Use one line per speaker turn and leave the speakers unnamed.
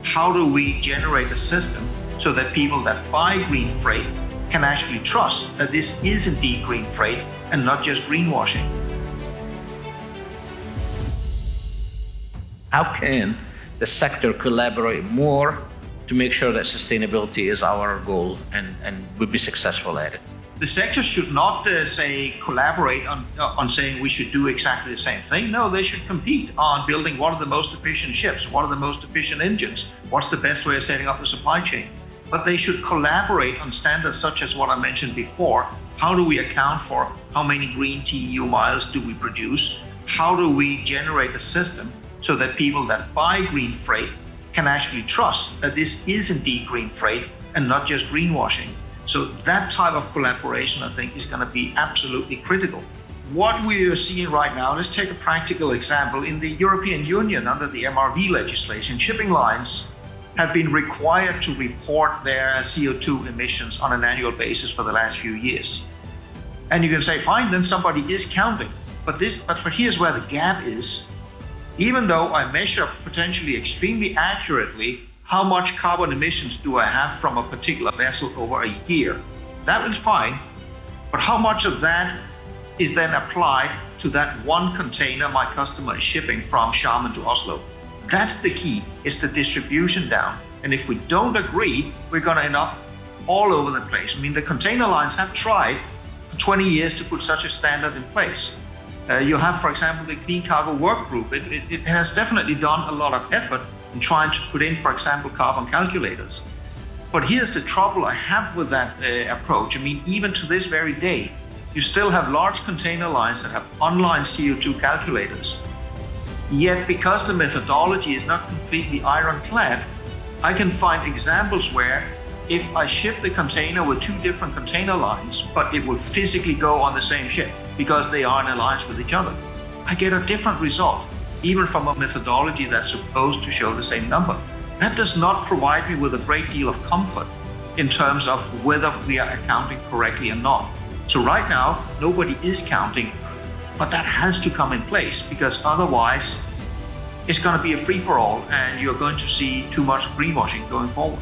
how do we generate a system so that people that buy green freight can actually trust that this is indeed green freight and not just greenwashing?
How can the sector collaborate more to make sure that sustainability is our goal and we'll be successful at it?
The sector should not collaborate on saying we should do exactly the same thing. No, they should compete on building what are the most efficient ships, what are the most efficient engines, what's the best way of setting up the supply chain. But they should collaborate on standards such as what I mentioned before. How do we account for how many green TEU miles do we produce? How do we generate a system so that people that buy green freight can actually trust that this is indeed green freight and not just greenwashing? So that type of collaboration, I think, is going to be absolutely critical. What we are seeing right now, let's take a practical example. In the European Union, under the MRV legislation, shipping lines have been required to report their CO2 emissions on an annual basis for the last few years. And you can say, fine, then somebody is counting. But here's where the gap is. Even though I measure potentially extremely accurately how much carbon emissions do I have from a particular vessel over a year, that is fine. But how much of that is then applied to that one container my customer is shipping from Xiamen to Oslo? That's the key, is the distribution down. And if we don't agree, we're going to end up all over the place. I mean, the container lines have tried for 20 years to put such a standard in place. You have, for example, the Clean Cargo Work Group. It has definitely done a lot of effort in trying to put in, for example, carbon calculators. But here's the trouble I have with that approach. I mean, even to this very day, you still have large container lines that have online CO2 calculators. Yet, because the methodology is not completely ironclad, I can find examples where if I ship the container with two different container lines, but it will physically go on the same ship because they are in alliance with each other, I get a different result, even from a methodology that's supposed to show the same number. That does not provide me with a great deal of comfort in terms of whether we are accounting correctly or not. So right now, nobody is counting, but that has to come in place, because otherwise it's going to be a free-for-all and you're going to see too much greenwashing going forward.